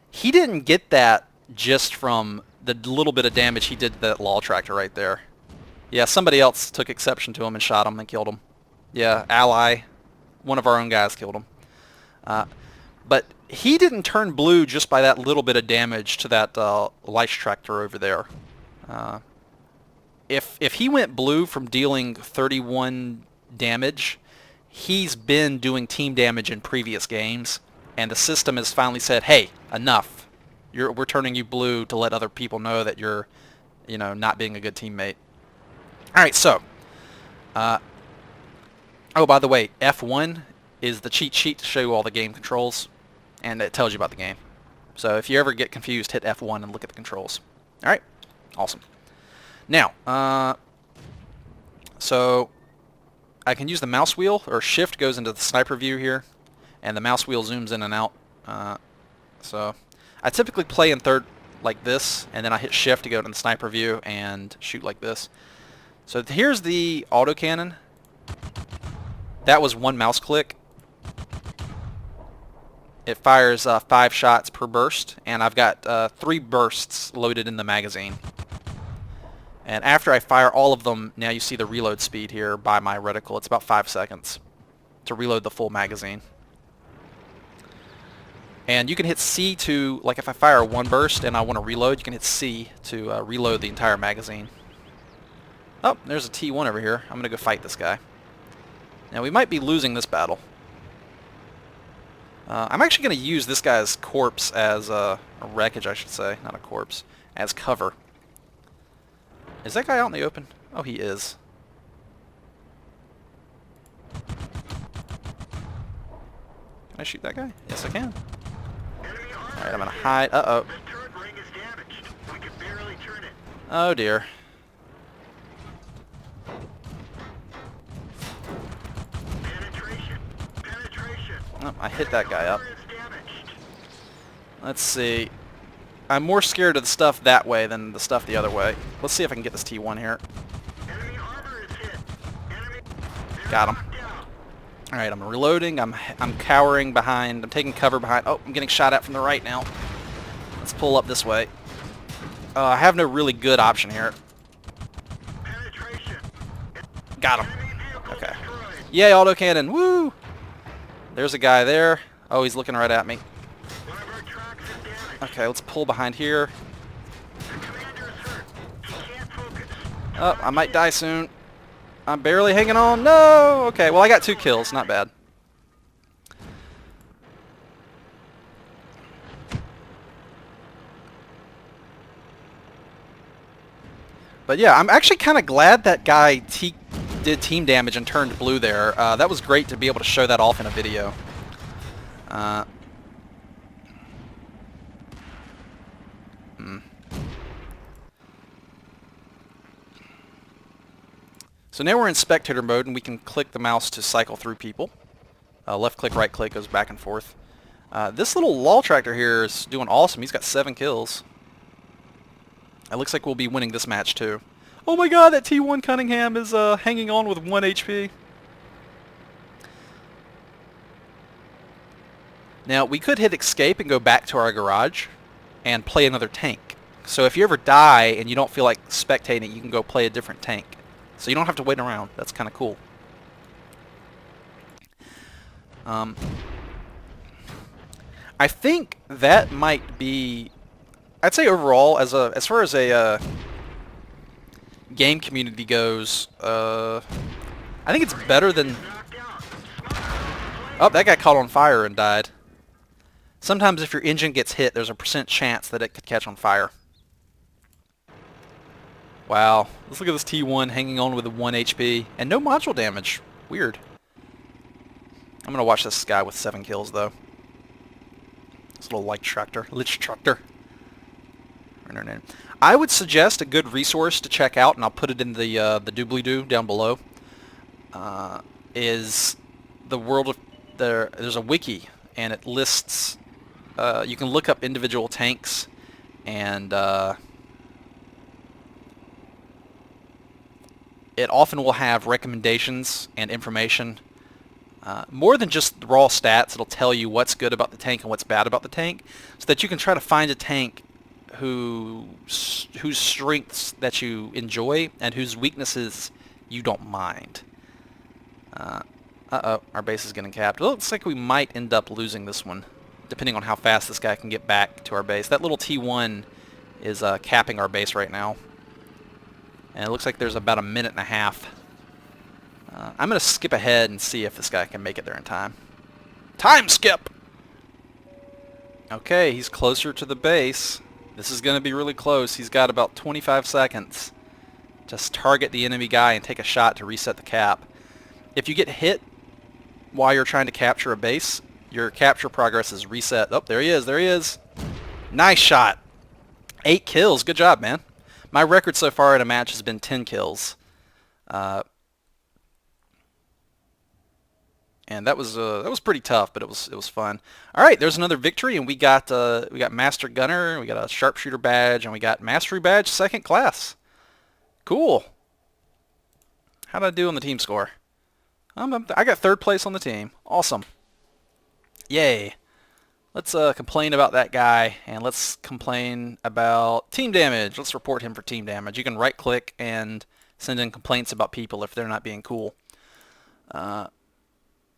he didn't get that just from the little bit of damage he did to that LOL tractor right there. Yeah, somebody else took exception to him and shot him and killed him. Yeah, ally. One of our own guys killed him. But he didn't turn blue just by that little bit of damage to that light tractor over there. If he went blue from dealing 31 damage, he's been doing team damage in previous games, and the system has finally said, "Hey, enough. We're turning you blue to let other people know that you're, not being a good teammate." All right, so. Oh, by the way, F1 is the cheat sheet to show you all the game controls, and it tells you about the game. So if you ever get confused, hit F1 and look at the controls. All right, awesome. Now, so I can use the mouse wheel, or shift goes into the sniper view here, and the mouse wheel zooms in and out. So I typically play in third like this, and then I hit shift to go to the sniper view and shoot like this. So here's the autocannon. That was one mouse click. It fires 5 shots per burst, and I've got 3 bursts loaded in the magazine. And after I fire all of them, now you see the reload speed here by my reticle. It's about 5 seconds to reload the full magazine. And you can hit C to, like if I fire one burst and I want to reload, you can hit C to reload the entire magazine. Oh, there's a T1 over here. I'm going to go fight this guy. Now we might be losing this battle. I'm actually going to use this guy's corpse as a wreckage, I should say, not a corpse, as cover. Is that guy out in the open? Oh, he is. Can I shoot that guy? Yes, I can. Alright, I'm going to hide. Uh-oh. Oh, dear. Oh, I hit that guy up. Let's see. I'm more scared of the stuff that way than the stuff the other way. Let's see if I can get this T1 here. Got him. Alright, I'm reloading. I'm cowering behind. I'm taking cover behind. Oh, I'm getting shot at from the right now. Let's pull up this way. I have no really good option here. Got him. Okay. Yay, autocannon. Woo! There's a guy there. Oh, he's looking right at me. Okay, let's pull behind here. Oh, I might die soon. I'm barely hanging on. No! Okay, well I got 2 kills. Not bad. But yeah, I'm actually kind of glad that guy did team damage and turned blue there. That was great to be able to show that off in a video. So now we're in spectator mode, and we can click the mouse to cycle through people. Left click, right click goes back and forth. This little LOL tractor here is doing awesome. He's got 7 kills. It looks like we'll be winning this match too. Oh my god, that T1 Cunningham is hanging on with 1 HP. Now, we could hit escape and go back to our garage and play another tank. So if you ever die and you don't feel like spectating, you can go play a different tank. So you don't have to wait around. That's kind of cool. I think that might be, I'd say overall, as far as a game community goes, I think it's better than... Oh, that guy caught on fire and died. Sometimes if your engine gets hit, there's a % chance that it could catch on fire. Wow, let's look at this T1 hanging on with a 1 HP and no module damage. Weird. I'm gonna watch this guy with 7 kills though. This little light tractor, lich tractor. I would suggest a good resource to check out, and I'll put it in the doobly-doo down below. Is the world of there's a wiki, and it lists. You can look up individual tanks, and it often will have recommendations and information. More than just raw stats, it'll tell you what's good about the tank and what's bad about the tank, so that you can try to find a tank whose strengths that you enjoy and whose weaknesses you don't mind. Uh-oh, our base is getting capped. It looks like we might end up losing this one, depending on how fast this guy can get back to our base. That little T1 is capping our base right now. And it looks like there's about a minute and a half. I'm going to skip ahead and see if this guy can make it there in time. Time skip! Okay, he's closer to the base. This is going to be really close. He's got about 25 seconds. Just target the enemy guy and take a shot to reset the cap. If you get hit while you're trying to capture a base, your capture progress is reset. Oh, there he is. There he is. Nice shot. 8 kills. Good job, man. My record so far in a match has been 10 kills. And that was pretty tough, but it was fun. All right, there's another victory, and we got Master Gunner, we got a Sharpshooter badge, and we got Mastery badge 2nd class. Cool. How did I do on the team score? I got 3rd place on the team. Awesome. Yay. Let's complain about that guy, and let's complain about team damage. Let's report him for team damage. You can right-click and send in complaints about people if they're not being cool.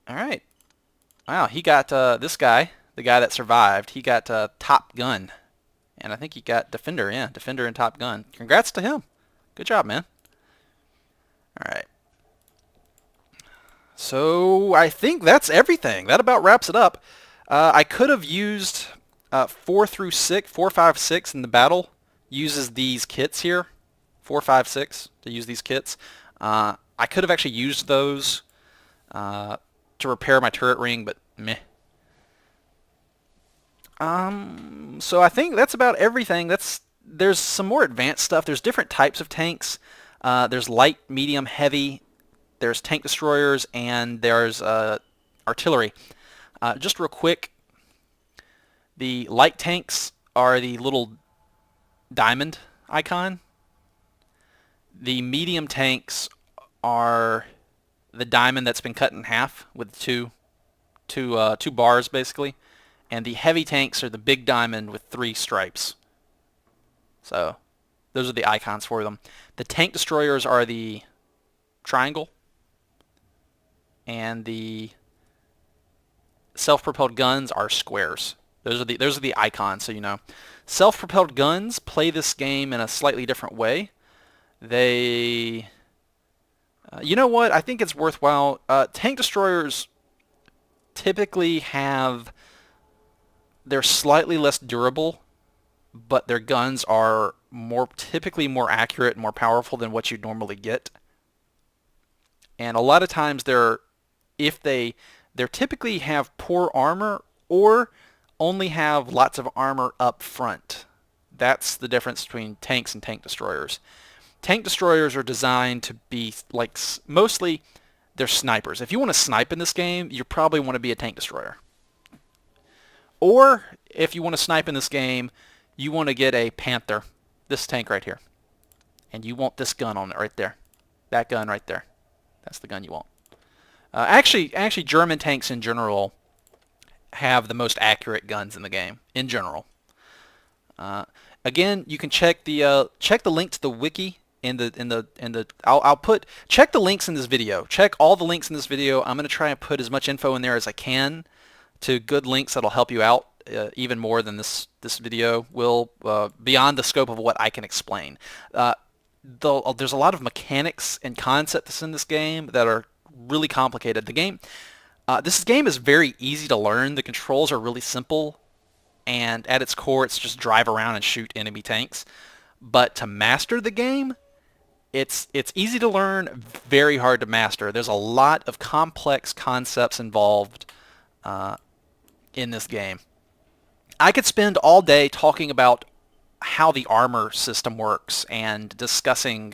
All right. Wow, he got this guy, the guy that survived, he got Top Gun. And I think he got Defender, yeah, Defender and Top Gun. Congrats to him. Good job, man. All right. So I think that's everything. That about wraps it up. I could have used 4 through 6, 4, 5, 6 in the battle. Uses these kits here, 4, 5, 6 to use these kits. I could have actually used those to repair my turret ring, but meh. So I think that's about everything. There's some more advanced stuff. There's different types of tanks. There's light, medium, heavy. There's tank destroyers, and there's artillery. Just real quick, the light tanks are the little diamond icon. The medium tanks are the diamond that's been cut in half with two bars basically, and the heavy tanks are the big diamond with 3 stripes. So those are the icons for them. The tank destroyers are the triangle, and the self-propelled guns are squares. Those are the icons, so you know. Self-propelled guns play this game in a slightly different way. They you know what? I think it's worthwhile. Tank destroyers typically they're slightly less durable, but their guns are typically more accurate and more powerful than what you'd normally get. And a lot of times they typically have poor armor or only have lots of armor up front. That's the difference between tanks and tank destroyers. Tank destroyers are designed to be like, mostly they're snipers. If you want to snipe in this game, you probably want to be a tank destroyer. Or if you want to snipe in this game, you want to get a Panther, this tank right here. And you want this gun on it right there. That gun right there. That's the gun you want. Actually, German tanks in general have the most accurate guns in the game, in general. Again, you can check the link to the wiki check the links in this video. Check all the links in this video. I'm going to try and put as much info in there as I can to good links that'll help you out even more than this video will, beyond the scope of what I can explain. There's a lot of mechanics and concepts in this game that are really complicated. This game is very easy to learn. The controls are really simple, and at its core, it's just drive around and shoot enemy tanks. But to master the game, it's easy to learn, very hard to master. There's a lot of complex concepts involved in this game. I could spend all day talking about how the armor system works and discussing,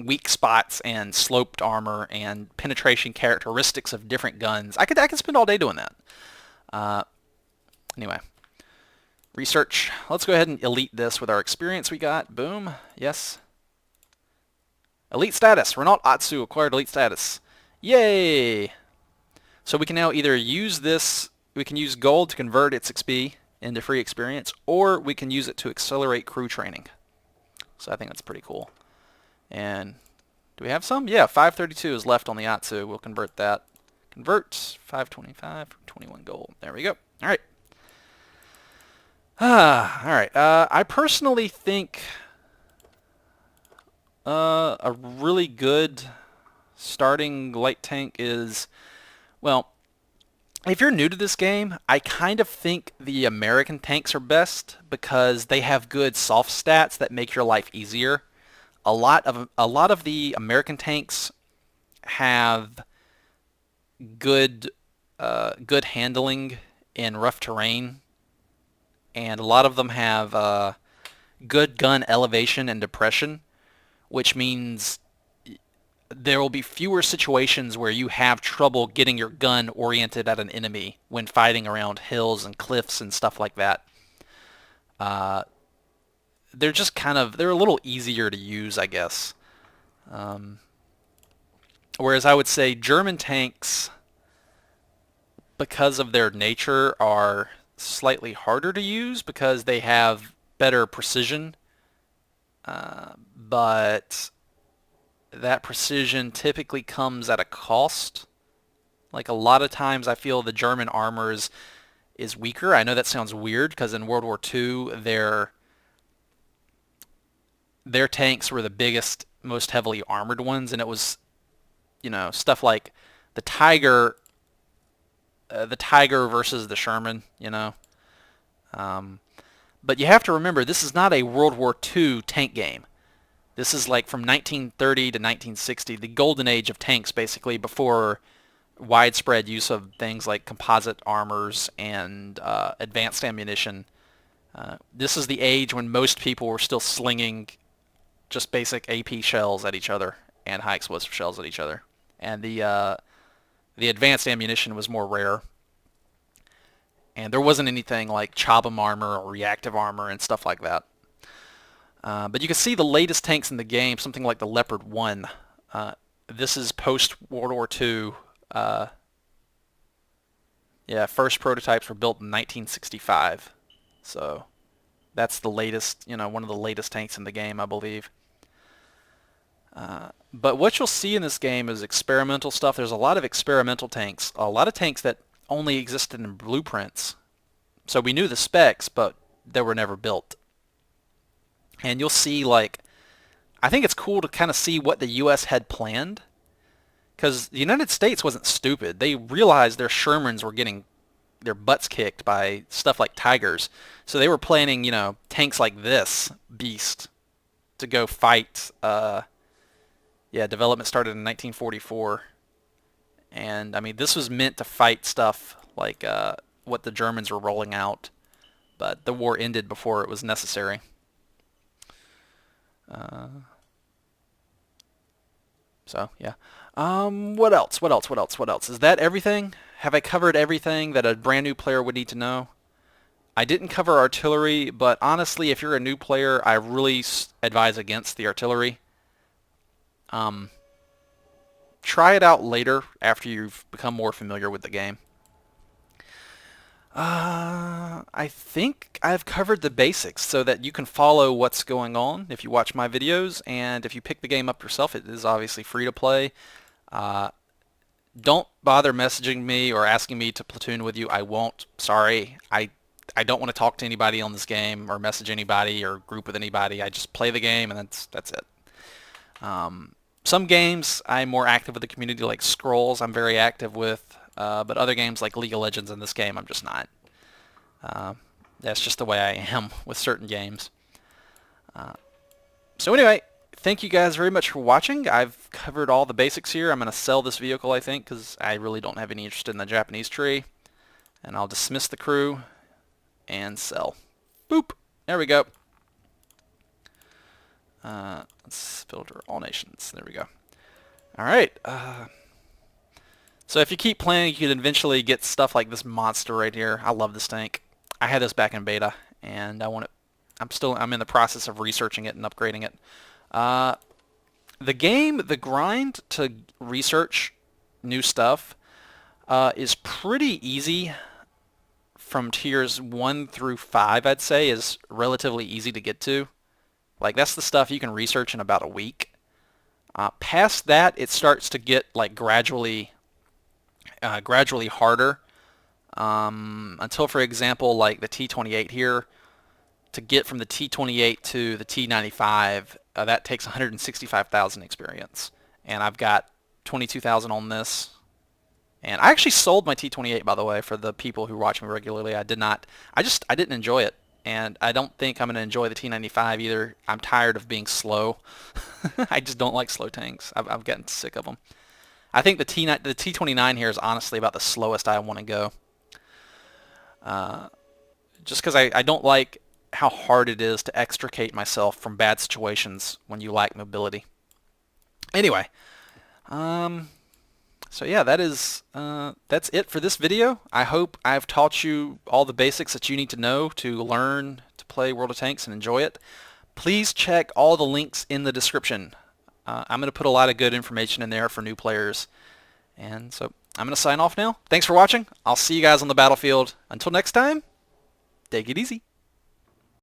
weak spots and sloped armor and penetration characteristics of different guns. I could spend all day doing that. Anyway. Research. Let's go ahead and elite this with our experience we got. Boom. Yes. Elite status. Renault Atsu acquired elite status. Yay! So we can now either use this We can use gold to convert its XP into free experience, or we can use it to accelerate crew training. So I think that's pretty cool. And do we have some? Yeah, 532 is left on the Atsu. We'll convert that. Convert 525 for 21 gold. There we go. All right. All right. I personally think a really good starting light tank is, well, if you're new to this game, I kind of think the American tanks are best because they have good soft stats that make your life easier. A lot of the American tanks have good good handling in rough terrain, and a lot of them have good gun elevation and depression, which means there will be fewer situations where you have trouble getting your gun oriented at an enemy when fighting around hills and cliffs and stuff like that. They're just they're a little easier to use, I guess. Whereas I would say German tanks, because of their nature, are slightly harder to use because they have better precision, but that precision typically comes at a cost. Like a lot of times I feel the German armor is weaker. I know that sounds weird because in World War II their tanks were the biggest, most heavily armored ones, and it was, stuff like the Tiger versus the Sherman, But you have to remember, this is not a World War II tank game. This is like from 1930 to 1960, the golden age of tanks, basically, before widespread use of things like composite armors and advanced ammunition. This is the age when most people were still slinging just basic AP shells at each other and high explosive shells at each other. And the advanced ammunition was more rare. And there wasn't anything like Chobham armor or reactive armor and stuff like that. But you can see the latest tanks in the game, something like the Leopard 1. This is post-World War II. First prototypes were built in 1965. So that's the latest, one of the latest tanks in the game, I believe. But what you'll see in this game is experimental stuff. There's a lot of experimental tanks, a lot of tanks that only existed in blueprints. So we knew the specs, but they were never built. And you'll see, I think it's cool to kind of see what the U.S. had planned. Because the United States wasn't stupid. They realized their Shermans were getting their butts kicked by stuff like Tigers. So they were planning, tanks like this beast to go fight. Development started in 1944. And, I mean, this was meant to fight stuff like what the Germans were rolling out. But the war ended before it was necessary. What else? Is that everything? Have I covered everything that a brand new player would need to know? I didn't cover artillery, but honestly, if you're a new player, I really advise against the artillery. Try it out later after you've become more familiar with the game. I think I've covered the basics so that you can follow what's going on if you watch my videos, and if you pick the game up yourself, it is obviously free to play. Don't bother messaging me or asking me to platoon with you. I won't. Sorry. I don't want to talk to anybody on this game or message anybody or group with anybody. I just play the game and that's it. Some games I'm more active with the community, like Scrolls I'm very active with. But other games like League of Legends and this game, I'm just not. That's just the way I am with certain games. So anyway, thank you guys very much for watching. I've covered all the basics here. I'm going to sell this vehicle, I think, because I really don't have any interest in the Japanese tree. And I'll dismiss the crew and sell. Boop. There we go. Let's filter all nations. There we go. All right. So if you keep playing, you can eventually get stuff like this monster right here. I love this tank. I had this back in beta, and I want it. I'm in the process of researching it and upgrading it. The grind to research new stuff is pretty easy. from tiers 1 through 5, I'd say, is relatively easy to get to. Like, that's the stuff you can research in about a week. Past that, it starts to get like gradually harder. Until, for example, like the T28 here, to get from the T28 to the T95, that takes 165,000 experience, and I've got 22,000 on this. And I actually sold my T28, by the way, for the people who watch me regularly. I did not. I didn't enjoy it, and I don't think I'm going to enjoy the T95 either. I'm tired of being slow. I just don't like slow tanks. I've gotten sick of them. I think the T29 here is honestly about the slowest I want to go. Just because I don't like how hard it is to extricate myself from bad situations when you lack mobility. Anyway, so yeah, that's it for this video. I hope I've taught you all the basics that you need to know to learn to play World of Tanks and enjoy it. Please check all the links in the description. I'm going to put a lot of good information in there for new players. And so I'm going to sign off now. Thanks for watching. I'll see you guys on the battlefield. Until next time, take it easy.